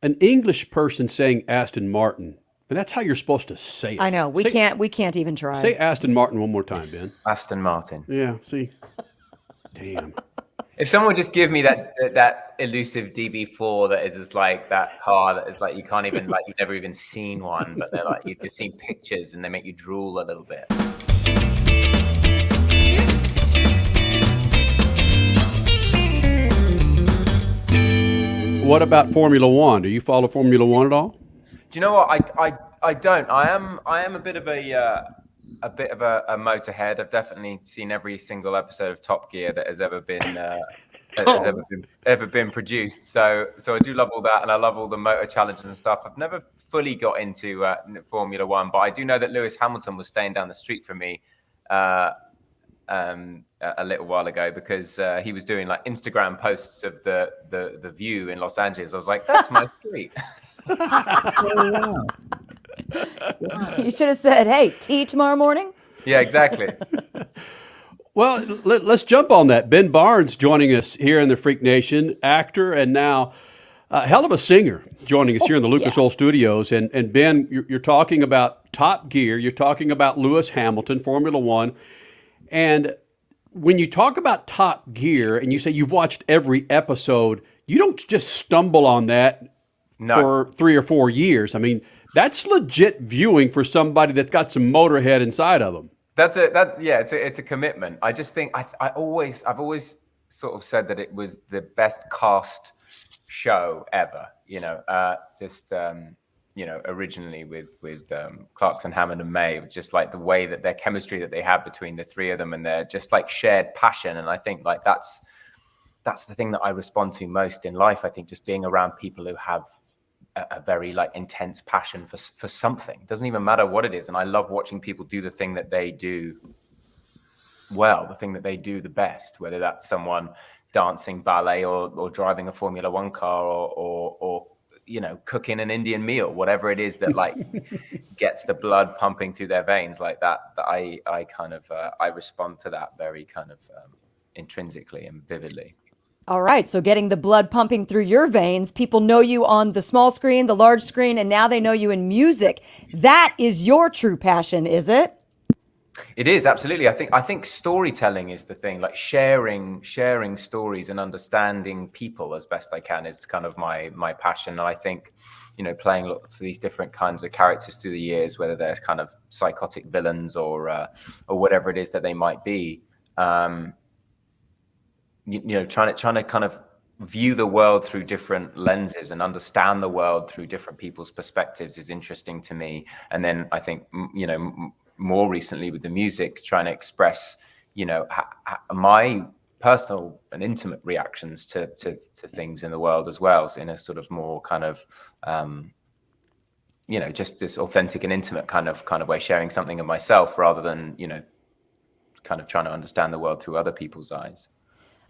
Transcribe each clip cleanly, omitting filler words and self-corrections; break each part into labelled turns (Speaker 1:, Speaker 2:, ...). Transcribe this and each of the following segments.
Speaker 1: an English person saying Aston Martin, and that's how you're supposed to say it.
Speaker 2: I know. We can't even try.
Speaker 1: Say Aston Martin one more time, Ben.
Speaker 3: Aston Martin.
Speaker 1: Yeah, see? Damn.
Speaker 3: If someone would just give me that elusive DB4 that is just like that car that is like you can't even, like, you've never even seen one, but they're like you've just seen pictures and they make you drool a little bit.
Speaker 1: What about Formula One? Do you follow Formula One at all?
Speaker 3: Do you know what? I don't. I am a bit of a motorhead. I've definitely seen every single episode of Top Gear that has ever been produced. So I do love all that, and I love all the motor challenges and stuff. I've never fully got into Formula One, but I do know that Lewis Hamilton was staying down the street from me a little while ago because he was doing like Instagram posts of the view in Los Angeles. I was like, that's my street.
Speaker 2: You should have said, hey, tea tomorrow morning?
Speaker 3: Yeah, exactly.
Speaker 1: Well, let's jump on that. Ben Barnes joining us here in the Freak Nation, actor and now a hell of a singer, joining us here in the Lucas Oil Studios. And Ben, you're talking about Top Gear. You're talking about Lewis Hamilton, Formula One. And when you talk about Top Gear and you say you've watched every episode, you don't just stumble on that for 3 or 4 years. I mean, that's legit viewing for somebody that's got some Motorhead inside of them.
Speaker 3: It's a commitment. I just think I've always sort of said that it was the best cast show ever. Originally with Clarkson, Hammond, and May, just like the way that their chemistry that they have between the three of them, and their just like shared passion. And I think like that's the thing that I respond to most in life. I think just being around people who have a very like intense passion for something. It doesn't even matter what it is. And I love watching people do the thing that they do well, the thing that they do the best, whether that's someone dancing ballet or driving a Formula One car or cooking an Indian meal, whatever it is that like gets the blood pumping through their veins like that. I respond to that very kind of intrinsically and vividly.
Speaker 2: All right, so getting the blood pumping through your veins, people know you on the small screen, the large screen, and now they know you in music. That is your true passion, is it?
Speaker 3: It is, absolutely. I think storytelling is the thing, like sharing stories and understanding people as best I can is kind of my passion. And I think, playing lots of these different kinds of characters through the years, whether there's kind of psychotic villains or whatever it is that they might be, trying to kind of view the world through different lenses and understand the world through different people's perspectives is interesting to me. And then I think, more recently with the music, trying to express, my personal and intimate reactions to things in the world as well, so in a sort of more kind of, just this authentic and intimate kind of way, sharing something of myself rather than, kind of trying to understand the world through other people's eyes.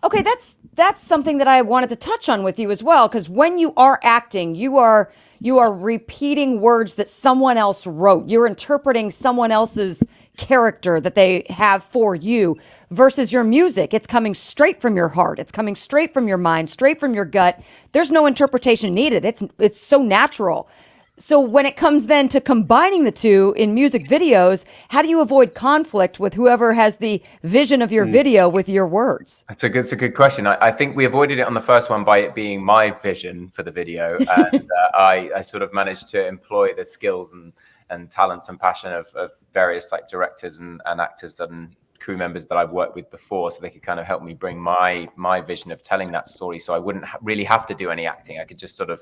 Speaker 2: Okay, that's something that I wanted to touch on with you as well, because when you are acting, you are repeating words that someone else wrote. You're interpreting someone else's character that they have for you versus your music. It's coming straight from your heart. It's coming straight from your mind, straight from your gut. There's no interpretation needed. It's so natural. So when it comes then to combining the two in music videos, how do you avoid conflict with whoever has the vision of your video with your words?
Speaker 3: It's a good question. I think we avoided it on the first one by it being my vision for the video. And I sort of managed to employ the skills and talents and passion of various like directors and actors and crew members that I've worked with before, so they could kind of help me bring my vision of telling that story. So I wouldn't really have to do any acting. I could just sort of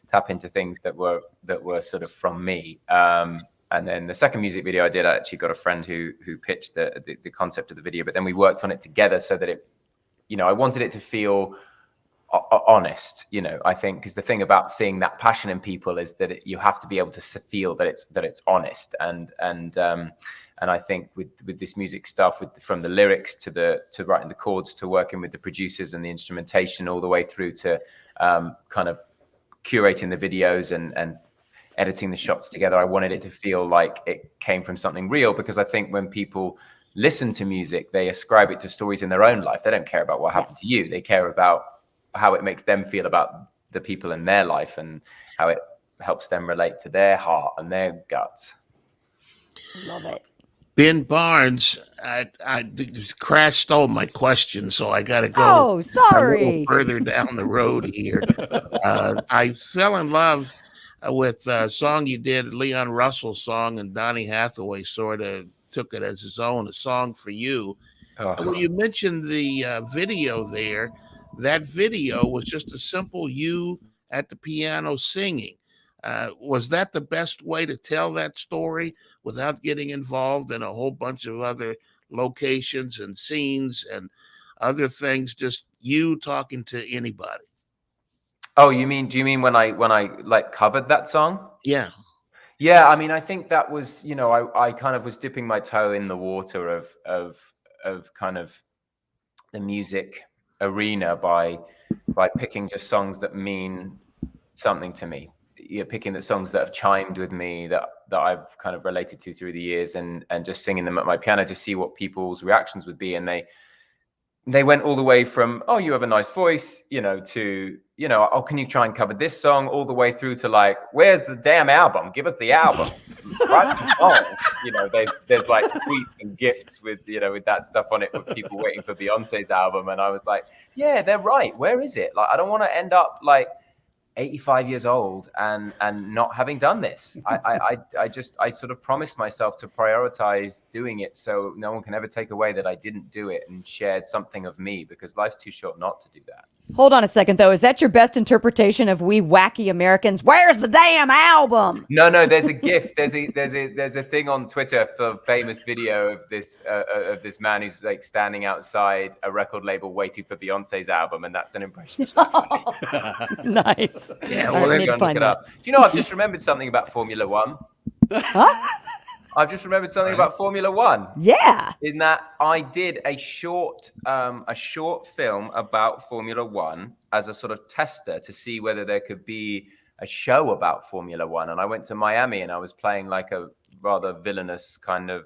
Speaker 3: tap into things that were sort of from me. And then the second music video I did, I actually got a friend who pitched the concept of the video, but then we worked on it together so that it, I wanted it to feel honest, I think, because the thing about seeing that passion in people is that you have to be able to feel that it's honest. And I think with this music stuff, from the lyrics to writing the chords, to working with the producers and the instrumentation, all the way through to kind of curating the videos and editing the shots together, I wanted it to feel like it came from something real, because I think when people listen to music, they ascribe it to stories in their own life. They don't care about what happened to you. They care about how it makes them feel about the people in their life and how it helps them relate to their heart and their guts.
Speaker 2: Love it.
Speaker 4: Ben Barnes, Crash stole my question, so I got to go
Speaker 2: Oh,
Speaker 4: a little
Speaker 2: sorry.
Speaker 4: further down the road here. I fell in love with a song you did, Leon Russell's song, and Donny Hathaway sort of took it as his own, A Song for You. Well, you mentioned the video there. That video was just a simple you at the piano singing. Was that the best way to tell that story without getting involved in a whole bunch of other locations and scenes and other things? Just you talking to anybody.
Speaker 3: Oh, do you mean when I like covered that song?
Speaker 4: Yeah.
Speaker 3: Yeah, I mean, I think that was, I kind of was dipping my toe in the water of kind of the music arena by picking just songs that mean something to me. You're picking the songs that have chimed with me, that I've kind of related to through the years, and just singing them at my piano to see what people's reactions would be. And they went all the way from, oh, you have a nice voice, to, oh, can you try and cover this song, all the way through to like, where's the damn album? Give us the album. Write the song. There's like tweets and gifts with that stuff on it, with people waiting for Beyonce's album. And I was like, yeah, they're right. Where is it? Like, I don't want to end up like 85 years old and not having done this. I sort of promised myself to prioritize doing it, so no one can ever take away that I didn't do it and shared something of me, because life's too short not to do that.
Speaker 2: Hold on a second, though. Is that your best interpretation of we wacky Americans? Where's the damn album?
Speaker 3: No, there's a GIF. There's a thing on Twitter for a famous video of this man who's like standing outside a record label waiting for Beyonce's album, and that's an impression.
Speaker 2: Nice.
Speaker 4: Yeah,
Speaker 2: All right,
Speaker 4: well,
Speaker 2: need to
Speaker 3: Look
Speaker 2: find
Speaker 3: it
Speaker 2: that.
Speaker 3: up. Do you know, I've just remembered something about Formula One.
Speaker 2: Huh?
Speaker 3: I've just remembered something about Formula One.
Speaker 2: Yeah.
Speaker 3: In that I did a short film about Formula One as a sort of tester to see whether there could be a show about Formula One. And I went to Miami and I was playing like a rather villainous kind of,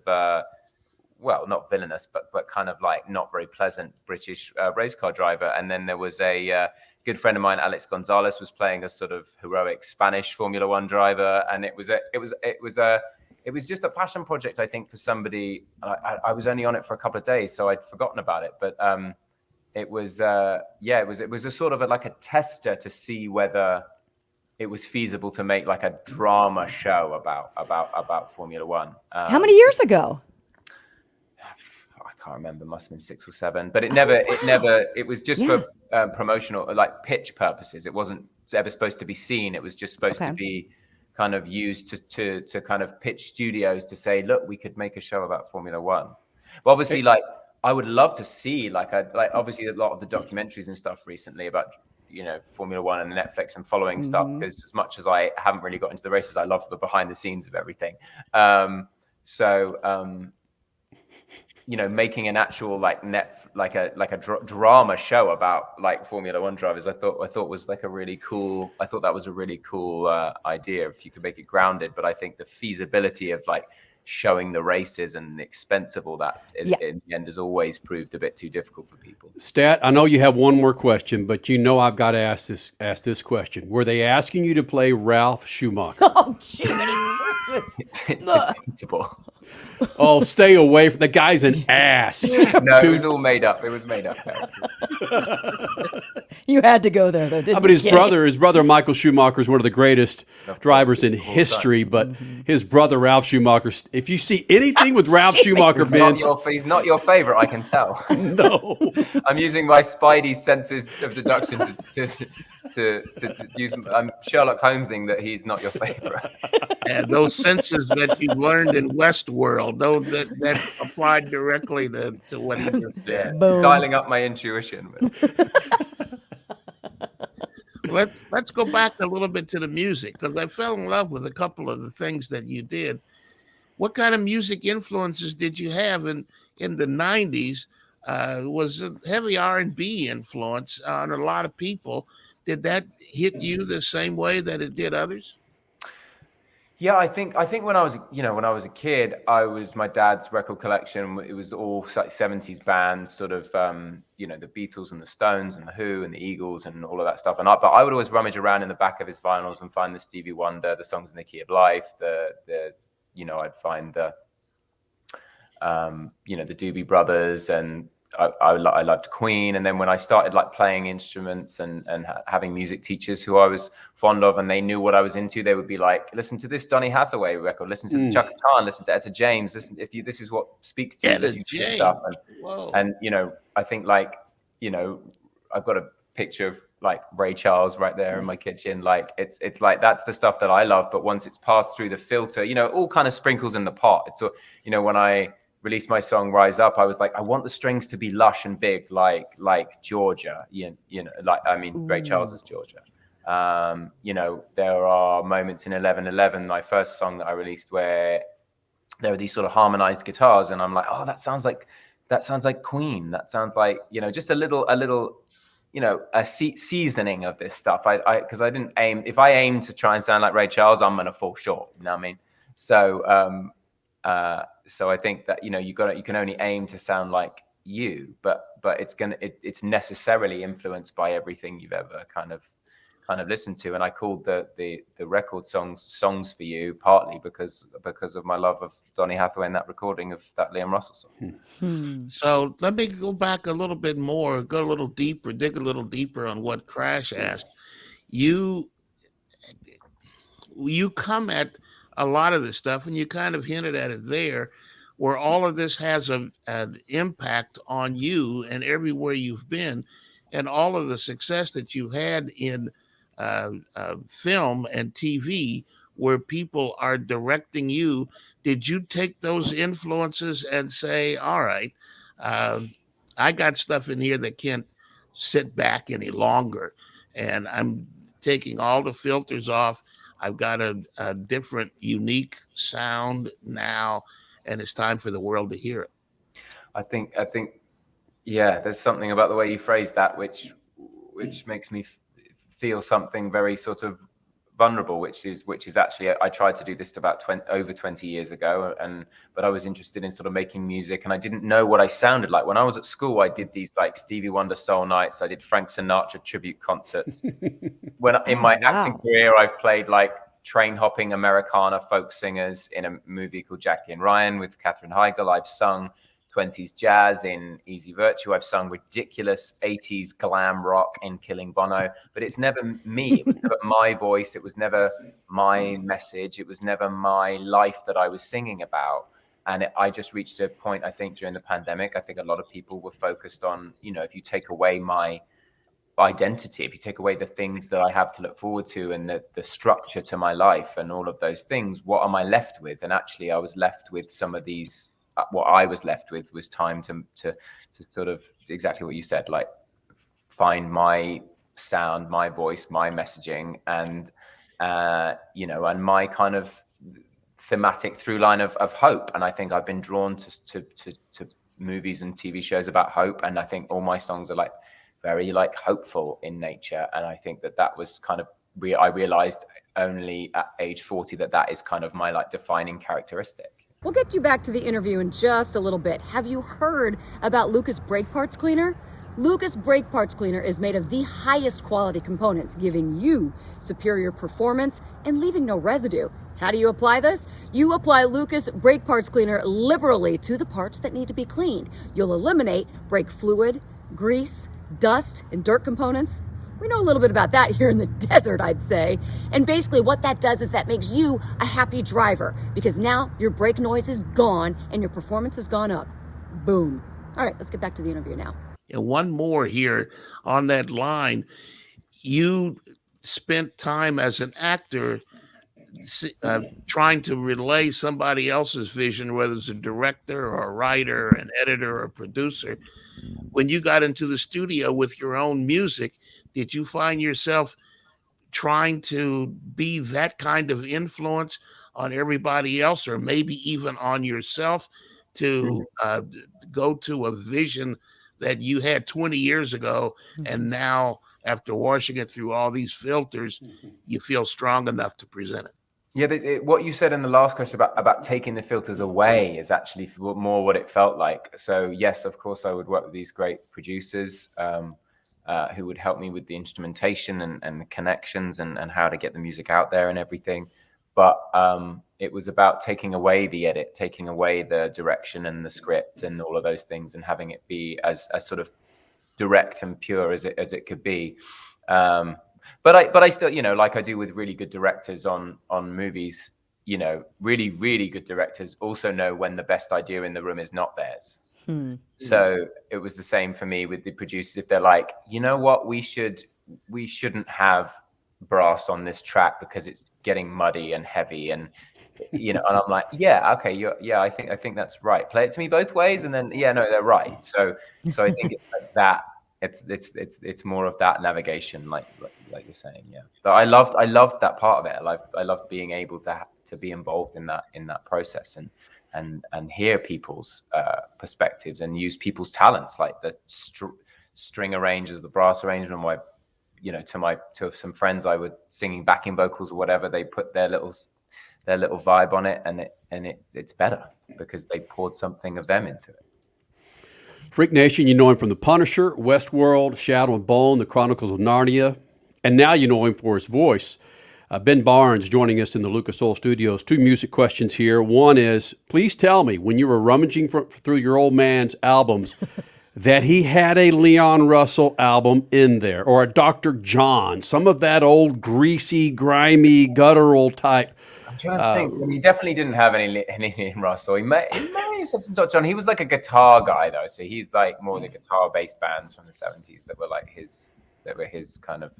Speaker 3: well, not villainous, but kind of like not very pleasant British race car driver. And then there was a good friend of mine, Alex Gonzalez, was playing a sort of heroic Spanish Formula One driver. And it was just a passion project, I think, for somebody. I was only on it for a couple of days, so I'd forgotten about it. But it was a sort of like a tester to see whether it was feasible to make like a drama show about Formula One.
Speaker 2: How many years ago?
Speaker 3: I can't remember. Must have been 6 or 7. But it was just for promotional, like pitch purposes. It wasn't ever supposed to be seen. It was just supposed to be kind of used to kind of pitch studios to say, look, we could make a show about Formula One. But obviously, like, I would love to see like obviously a lot of the documentaries and stuff recently about Formula One and Netflix and following stuff, because as much as I haven't really got into the races, I love the behind the scenes of everything. Making an actual drama show about like Formula One drivers, I thought was like a really cool. I thought that was a really cool idea if you could make it grounded. But I think the feasibility of like showing the races and the expense of all that in the end has always proved a bit too difficult for people.
Speaker 1: Stat, I know you have one more question, but I've got to ask this question. Were they asking you to play Ralph Schumacher?
Speaker 2: Oh, Jiminy Christmas.
Speaker 3: It's possible.
Speaker 1: Oh, stay away from the guy's an ass.
Speaker 3: No, it was all made up. It was made up.
Speaker 2: You had to go there, though, didn't
Speaker 1: But
Speaker 2: you?
Speaker 1: his brother Michael Schumacher is one of the greatest drivers in history. But his brother Ralph Schumacher, if you see anything with Ralph Schumacher, Ben,
Speaker 3: he's not your favorite. I can tell.
Speaker 1: No,
Speaker 3: I'm using my Spidey senses of deduction to use. I'm Sherlock Holmesing that he's not your favorite.
Speaker 4: And those senses that you learned in Westworld, those that applied directly to what he just said.
Speaker 2: Boom.
Speaker 3: Dialing up my intuition.
Speaker 4: Let's go back a little bit to the music, because I fell in love with a couple of the things that you did. What kind of music influences did you have in the 90s? Was a heavy R&B influence on a lot of people. Did that hit you the same way that it did others?
Speaker 3: Yeah, I think when I was a kid, my dad's record collection. It was all like 70s bands, sort of the Beatles and the Stones and the Who and the Eagles and all of that stuff. But I would always rummage around in the back of his vinyls and find the Stevie Wonder, the Songs in the Key of Life, I'd find the Doobie Brothers, and I loved Queen. And then when I started like playing instruments and having music teachers who I was fond of, and they knew what I was into, they would be like, listen to this Donny Hathaway record, listen to the Chaka Khan, listen to Etta James, this is what speaks to you, listen to this stuff. And I think I've got a picture of like Ray Charles right there in my kitchen. Like it's like, that's the stuff that I love. But once it's passed through the filter, all kind of sprinkles in the pot. It's when I released my song Rise Up, I was like, I want the strings to be lush and big, like Georgia, Ray Charles is Georgia. There are moments in 11:11, my first song that I released, where there are these sort of harmonized guitars, and I'm like, oh, that sounds like Queen. That sounds like, just a little a seasoning of this stuff. Because I didn't aim. If I aim to try and sound like Ray Charles, I'm gonna fall short. You know what I mean? So I think that you can only aim to sound like you, but it's necessarily influenced by everything you've ever kind of listened to. And I called the record songs for you partly because of my love of Donny Hathaway and that recording of that Liam Russell song.
Speaker 4: So let me go back a little bit more, go a little deeper, dig a little deeper on what Crash asked. You come at a lot of this stuff, and you kind of hinted at it there, where all of this has an impact on you and everywhere you've been, and all of the success that you've had in film and TV, where people are directing you. Did you take those influences and say, all right, I got stuff in here that can't sit back any longer, and I'm taking all the filters off. I've got a different, unique sound now, and it's time for the world to hear it.
Speaker 3: I think, yeah, there's something about the way you phrase that, which makes me feel something very sort of vulnerable, which is actually, I tried to do this about over 20 years ago, but I was interested in sort of making music, and I didn't know what I sounded like. When I was at school, I did these like Stevie Wonder soul nights. I did Frank Sinatra tribute concerts. In my acting career, I've played like train hopping Americana folk singers in a movie called Jackie and Ryan with Katherine Heigl. I've sung 20s jazz in Easy Virtue. I've sung ridiculous 80s glam rock in Killing Bono, but it's never me. It was never my voice. It was never my message. It was never my life that I was singing about. And I just reached a point, I think, during the pandemic. I think a lot of people were focused on, if you take away my identity, if you take away the things that I have to look forward to and the structure to my life and all of those things, what am I left with? And actually, I was left with some of these. What I was left with was time to sort of exactly what you said, like find my sound, my voice, my messaging, and and my kind of thematic through line of hope. And I think I've been drawn to movies and TV shows about hope, and I think all my songs are like very like hopeful in nature. And I think that was kind of I realized only at age 40 that is kind of my like defining characteristic.
Speaker 2: We'll get you back to the interview in just a little bit. Have you heard about Lucas Brake Parts Cleaner? Lucas Brake Parts Cleaner is made of the highest quality components, giving you superior performance and leaving no residue. How do you apply this? You apply Lucas Brake Parts Cleaner liberally to the parts that need to be cleaned. You'll eliminate brake fluid, grease, dust, and dirt components. We know a little bit about that here in the desert, I'd say. And basically what that does is that makes you a happy driver, because now your brake noise is gone and your performance has gone up. Boom. All right, let's get back to the interview now.
Speaker 4: And one more here on that line. You spent time as an actor trying to relay somebody else's vision, whether it's a director or a writer, an editor or a producer. When you got into the studio with your own music, did you find yourself trying to be that kind of influence on everybody else, or maybe even on yourself, to go to a vision that you had 20 years ago, and now after washing it through all these filters, you feel strong enough to present it?
Speaker 3: Yeah, what you said in the last question about taking the filters away is actually more what it felt like. So yes, of course, I would work with these great producers who would help me with the instrumentation and the connections and how to get the music out there and everything. But it was about taking away the edit, taking away the direction and the script and all of those things, and having it be as sort of direct and pure as it could be. But I still, like I do with really good directors on movies, really, really good directors also know when the best idea in the room is not theirs. So it was the same for me with the producers. If they're like, you know what, we shouldn't have brass on this track because it's getting muddy and heavy, and and I'm like, yeah, okay, I think that's right. Play it to me both ways, and then no, they're right. So I think it's like that. It's more of that navigation, like you're saying, yeah. But I loved that part of it. I loved being able to be involved in that process and hear people's perspectives and use people's talents, like the string arrangers, the brass arrangement. To some friends, I would singing backing vocals or whatever. They put their little vibe on it, and it's better because they poured something of them into it.
Speaker 1: Freak Nation, you know him from The Punisher, Westworld, Shadow and Bone, The Chronicles of Narnia, and now you know him for his voice. Ben Barnes joining us in the Lucas Oil Studios. 2 music questions here. One is, please tell me, when you were rummaging through your old man's albums, that he had a Leon Russell album in there, or a Dr. John, some of that old greasy, grimy, guttural type.
Speaker 3: I'm trying to think. He definitely didn't have any Leon Russell. He may have said some Dr. John. He was like a guitar guy though, so he's like more the guitar-based bands from the 70s that were like his kind of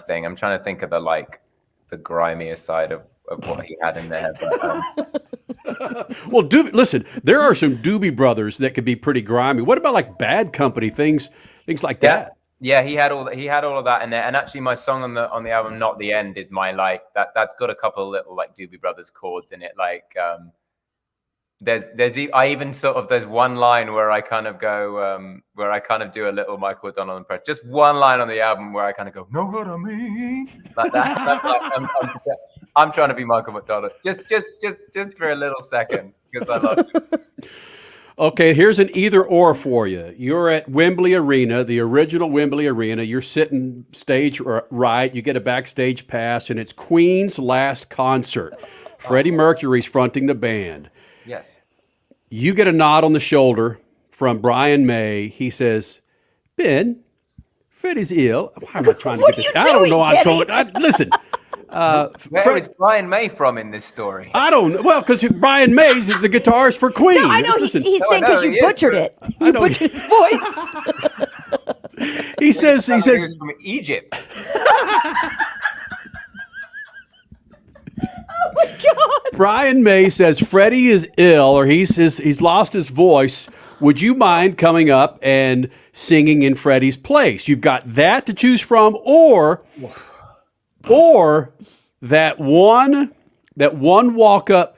Speaker 3: thing. I'm trying to think of the grimier side of what he had in there. But,
Speaker 1: well, listen, there are some Doobie Brothers that could be pretty grimy. What about like Bad Company, things like that?
Speaker 3: Yeah, he had all of that in there. And actually, my song on the album, Not the End, is my that's got a couple of little like Doobie Brothers chords in it. Like there's one line where I kind of go where I kind of do a little Michael O'Donnell impression. Just one line on the album where I kind of go, know what I mean, like that. I'm trying to be Michael McDonald just for a little second because I love it.
Speaker 1: Okay, here's an either or for you. You're at Wembley Arena, the original Wembley Arena. You're sitting stage right. You get a backstage pass, and it's Queen's last concert. Freddie Mercury's fronting the band.
Speaker 3: Yes.
Speaker 1: You get a nod on the shoulder from Brian May. He says, Ben, Freddie's ill. Why am I trying to get this? I don't know. Listen.
Speaker 3: Where is Brian May from in this story?
Speaker 1: I don't know. Well, because Brian May's the guitarist for Queen.
Speaker 2: No, I know. He's saying because you butchered it. You butchered his voice.
Speaker 3: He says from Egypt.
Speaker 2: Oh my God.
Speaker 1: Brian May says Freddie is ill, or he's lost his voice. Would you mind coming up and singing in Freddie's place? You've got that to choose from, or that one walk up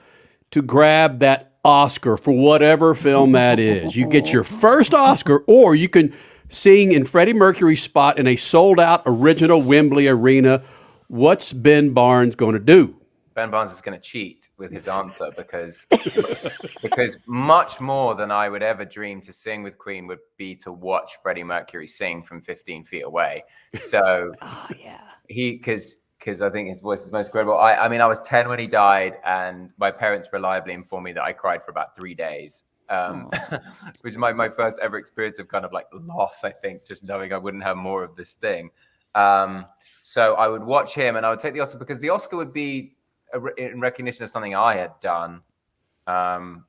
Speaker 1: to grab that Oscar for whatever film that is. You get your first Oscar, or you can sing in Freddie Mercury's spot in a sold-out original Wembley Arena. What's Ben Barnes going to do?
Speaker 3: Ben Barnes is going to cheat with his answer because much more than I would ever dream to sing with Queen would be to watch Freddie Mercury sing from 15 feet away. So because I think his voice is most incredible. I mean, I was 10 when he died, and my parents reliably informed me that I cried for about 3 days, which is my first ever experience of kind of like loss, I think, just knowing I wouldn't have more of this thing. So I would watch him, and I would take the Oscar because the Oscar would be in recognition of something I had done. I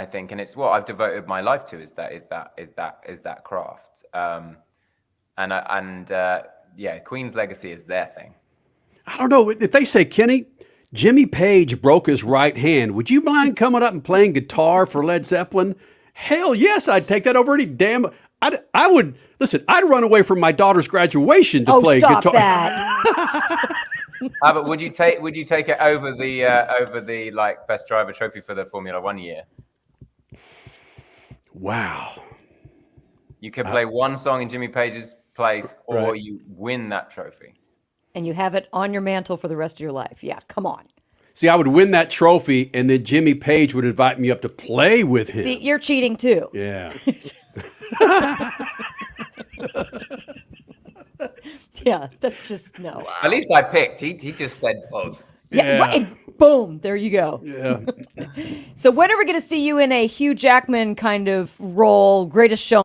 Speaker 3: think, and it's what I've devoted my life to is that craft. Yeah, Queen's legacy is their thing.
Speaker 1: I don't know. If they say, Kenny, Jimmy Page broke his right hand, would you mind coming up and playing guitar for Led Zeppelin? Hell yes, I'd take that over any damn. I would listen. I'd run away from my daughter's graduation to play guitar.
Speaker 2: Stop that.
Speaker 3: But would you take it over the like best driver trophy for the Formula 1 year?
Speaker 1: Wow.
Speaker 3: You could play one song in Jimmy Page's place, or you win that trophy.
Speaker 2: And you have it on your mantle for the rest of your life. Yeah, come on.
Speaker 1: See, I would win that trophy, and then Jimmy Page would invite me up to play with him.
Speaker 2: See, you're cheating too.
Speaker 1: Yeah.
Speaker 2: Yeah, that's just no.
Speaker 3: At least I picked. He just said both.
Speaker 2: Yeah, right. Boom. There you go.
Speaker 1: Yeah.
Speaker 2: So when are we going to see you in a Hugh Jackman kind of role, Greatest Show?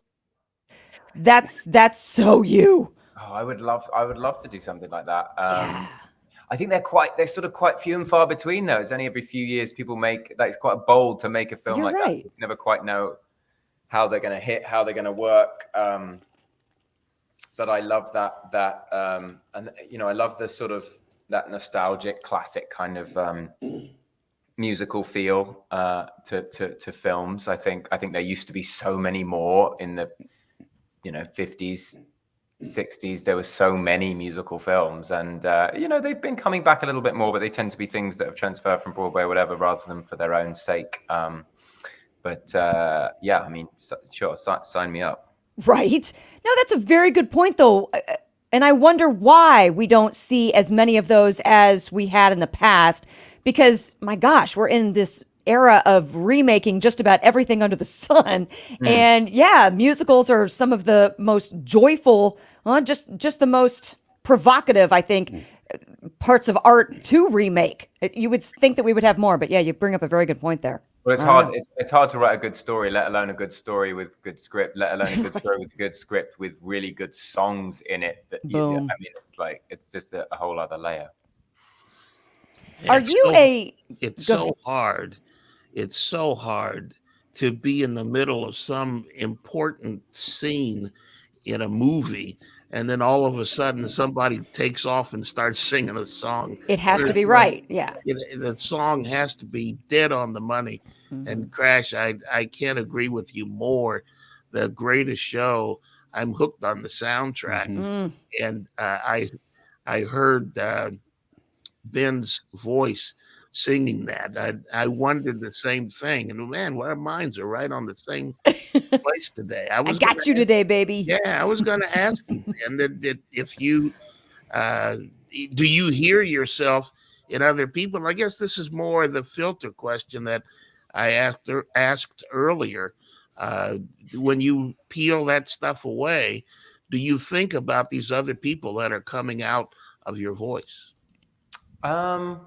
Speaker 2: That's so you.
Speaker 3: Oh, I would love to do something like that. I think they're sort of quite few and far between though. It's only every few years people make, like, it's quite bold to make a film
Speaker 2: You're
Speaker 3: like
Speaker 2: right.
Speaker 3: that. You never quite know how they're going to hit, how they're going to work. But I love that, and you know, I love the sort of that nostalgic, classic kind of musical feel to films. I think there used to be so many more in the 50s, 60s. There were so many musical films, and they've been coming back a little bit more, but they tend to be things that have transferred from Broadway or whatever, rather than for their own sake. But I mean, sure, sign me up.
Speaker 2: Right. No, that's a very good point, though. And I wonder why we don't see as many of those as we had in the past. Because, my gosh, we're in this era of remaking just about everything under the sun. And yeah, musicals are some of the most joyful, just the most provocative, I think, parts of art to remake. You would think that we would have more, but yeah, you bring up a very good point there.
Speaker 3: Well, it's hard. It's hard to write a good story, let alone a good story with good script, let alone a good story with good script with really good songs in it. I mean, it's just a whole other layer.
Speaker 4: It's so hard. It's so hard to be in the middle of some important scene in a movie, and then all of a sudden somebody takes off and starts singing a song.
Speaker 2: It has to be right. Yeah.
Speaker 4: The song has to be dead on the money. And Crash, I can't agree with you more. The Greatest Show, I'm hooked on the soundtrack. And I heard Ben's voice singing that. I wondered the same thing. And man, our minds are right on the same place today.
Speaker 2: I got you today, baby.
Speaker 4: Yeah, I was going to ask you, Ben, if you do you hear yourself in other people? I guess this is more the filter question that I asked earlier. When you peel that stuff away, do you think about these other people that are coming out of your voice?
Speaker 3: I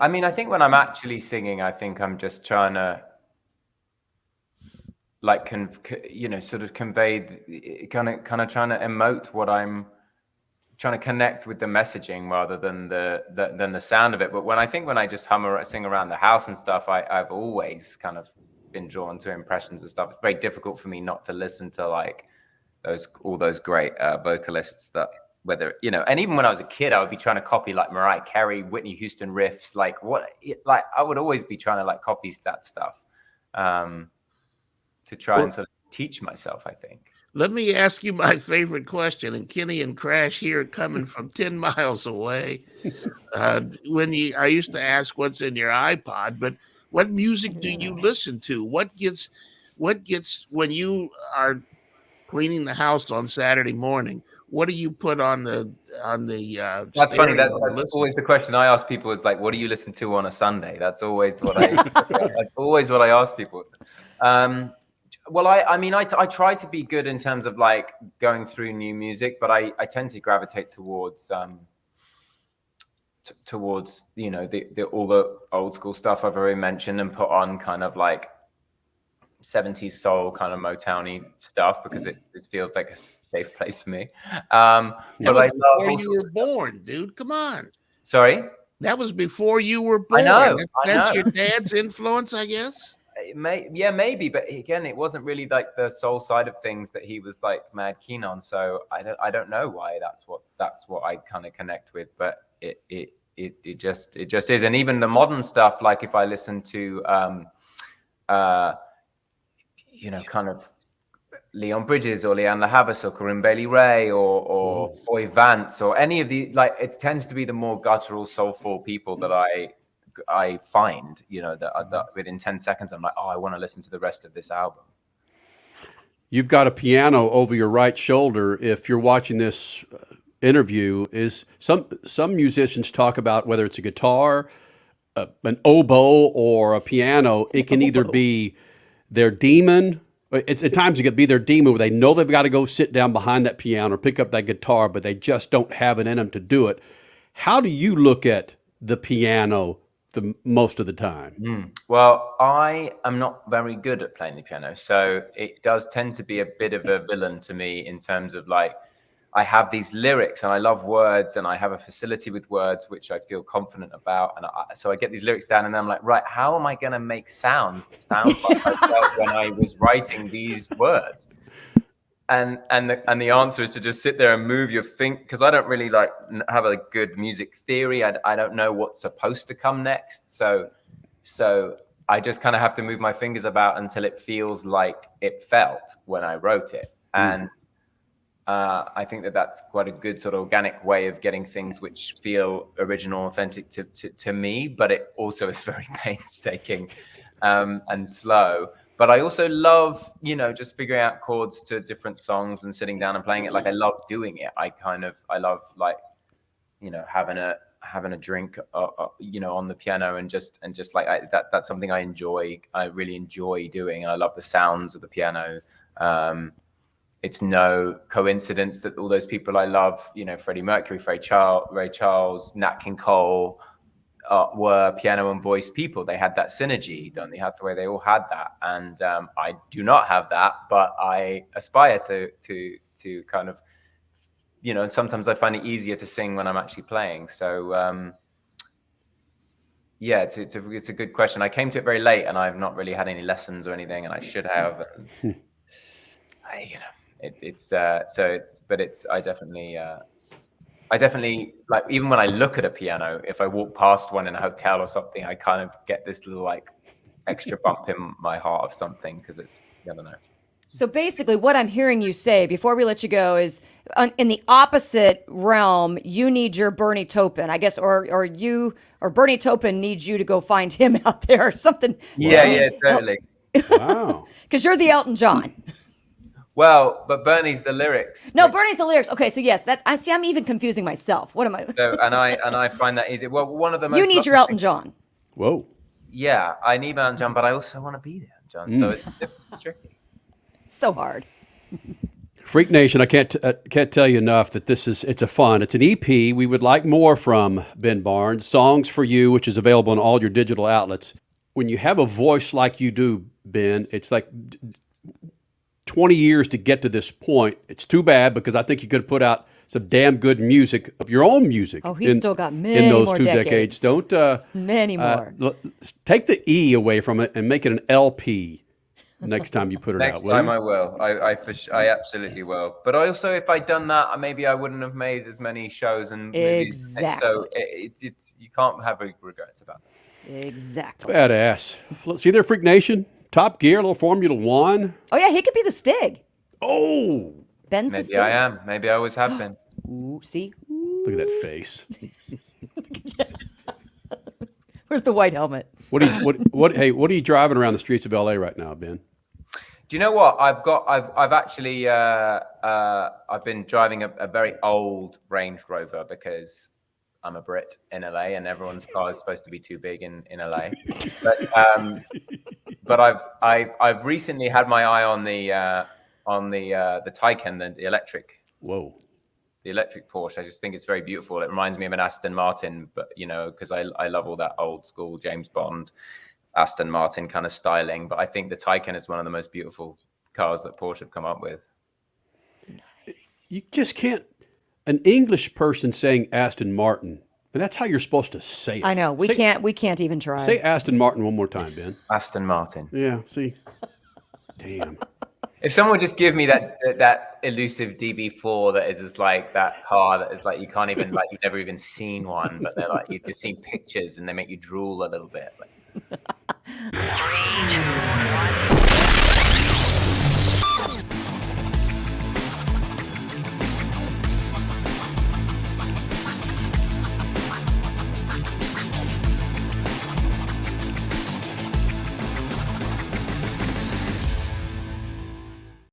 Speaker 3: mean, I think when I'm actually singing, I think I'm just trying to, like, sort of convey, kind of trying to emote what I'm trying to connect with the messaging rather than the sound of it. But when I just sing around the house and stuff, I've always kind of been drawn to impressions and stuff. It's very difficult for me not to listen to like all those great vocalists that, whether, and even when I was a kid, I would be trying to copy like Mariah Carey, Whitney Houston riffs, like I would always be trying to like copy that stuff to try and sort of teach myself, I think.
Speaker 4: Let me ask you my favorite question, and Kenny and Crash here coming from 10 miles away. I used to ask what's in your iPod, but what music do you listen to? What gets when you are cleaning the house on Saturday morning? What do you put on the?
Speaker 3: That's funny. That's always the question I ask people is like, what do you listen to on a Sunday? That's always what I ask people. Well, I mean, I try to be good in terms of like going through new music, but I tend to gravitate towards towards all the old school stuff I've already mentioned, and put on kind of like 70s soul kind of Motown-y stuff because it feels like a safe place for me. But I love
Speaker 4: before you were born, dude. Come on.
Speaker 3: Sorry?
Speaker 4: That was before you were born.
Speaker 3: I know.
Speaker 4: That's your dad's influence, I guess.
Speaker 3: Maybe, but again, it wasn't really like the soul side of things that he was like mad keen on. So I don't know why that's what I kind of connect with, but it just is. And even the modern stuff, like if I listen to kind of Leon Bridges or Leanne LaHavas or Corinne Bailey Ray or Foy Vance or any of the, like, it tends to be the more guttural, soulful people that I find, that within 10 seconds, I'm like, oh, I want to listen to the rest of this album. You've
Speaker 1: got a piano over your right shoulder. If you're watching this interview is some musicians talk about whether it's a guitar, an oboe, or a piano. It can either be their demon. It's at times it could be their demon where they know they've got to go sit down behind that piano or pick up that guitar, but they just don't have it in them to do it. How do you look at the piano most of the time?
Speaker 3: Well, I am not very good at playing the piano, so it does tend to be a bit of a villain to me in terms of like, I have these lyrics and I love words and I have a facility with words, which I feel confident about. And so I get these lyrics down and then I'm like, right, how am I going to make sounds that sound like I felt when I was writing these words? And the answer is to just sit there and move your finger, because I don't really like have a good music theory. I don't know what's supposed to come next. So I just kind of have to move my fingers about until it feels like it felt when I wrote it. And I think that's quite a good sort of organic way of getting things which feel original, authentic to me, but it also is very painstaking and slow. But I also love, just figuring out chords to different songs and sitting down and playing it. Like I love doing it. I love like, having a drink, on the piano and just like that's something I enjoy. I really enjoy doing, and I love the sounds of the piano. It's no coincidence that all those people I love, Freddie Mercury, Ray Charles, Nat King Cole, were piano and voice people. They had that synergy. Donny Hathaway, they all had that, and I do not have that, but I aspire to kind of, sometimes I find it easier to sing when I'm actually playing. So yeah, it's a good question. I came to it very late, and I've not really had any lessons or anything, and I should have. And I definitely like, even when I look at a piano, if I walk past one in a hotel or something, I kind of get this little like extra bump in my heart of something, because I don't know.
Speaker 2: So basically what I'm hearing you say before we let you go is, in the opposite realm, you need your Bernie Taupin, I guess, or Bernie Taupin needs you to go find him out there or something.
Speaker 3: Yeah, totally.
Speaker 1: Wow.
Speaker 2: Because you're the Elton John.
Speaker 3: Well, but Bernie's the lyrics.
Speaker 2: No, Bernie's the lyrics. Okay, so yes, I'm even confusing myself. What am I?
Speaker 3: So, and I find that easy. Well, one of the most.
Speaker 2: You need your Elton John.
Speaker 1: Whoa.
Speaker 3: Yeah, I need Elton John, but I also want to be there, John. So it's tricky.
Speaker 2: So hard.
Speaker 1: Freak Nation, I can't tell you enough that it's an EP. We would like more from Ben Barnes. Songs for You, which is available on all your digital outlets. When you have a voice like you do, Ben, it's like 20 years to get to this point. It's too bad, because I think you could have put out some damn good music of your own music.
Speaker 2: Oh, he's still got many
Speaker 1: in those
Speaker 2: more
Speaker 1: 2 decades. Don't
Speaker 2: many more.
Speaker 1: Take the E away from it and make it an LP next time you put it out.
Speaker 3: Next time I will. I absolutely will. But also, if I'd done that, maybe I wouldn't have made as many shows and movies.
Speaker 2: Exactly.
Speaker 3: So it's you can't have regrets about that.
Speaker 2: Exactly.
Speaker 1: Badass. See there, Freak Nation? Top Gear, a little Formula One.
Speaker 2: Oh yeah, he could be the Stig.
Speaker 1: Oh,
Speaker 2: Ben's the
Speaker 3: Maybe
Speaker 2: Stig.
Speaker 3: I am. Maybe I always have been.
Speaker 2: Ooh, see?
Speaker 1: look at that face.
Speaker 2: Where's the white helmet?
Speaker 1: What are you driving around the streets of LA right now, Ben?
Speaker 3: Do you know what I've actually I've been driving a very old Range Rover, because I'm a Brit in LA and everyone's car is supposed to be too big in LA. But I've recently had my eye on the Taycan, the electric.
Speaker 1: Whoa.
Speaker 3: The electric Porsche. I just think it's very beautiful. It reminds me of an Aston Martin, but because I love all that old school James Bond Aston Martin kind of styling. But I think the Taycan is one of the most beautiful cars that Porsche have come up with.
Speaker 1: You just can't. An English person saying Aston Martin, and that's how you're supposed to say it.
Speaker 2: I know. We can't even try.
Speaker 1: Say Aston Martin one more time, Ben.
Speaker 3: Aston Martin.
Speaker 1: Yeah, see? Damn.
Speaker 3: If someone would just give me that elusive DB4 that is just like that car that is like you can't even, like, you've never even seen one, but they're like, you've just seen pictures and they make you drool a little bit. Like.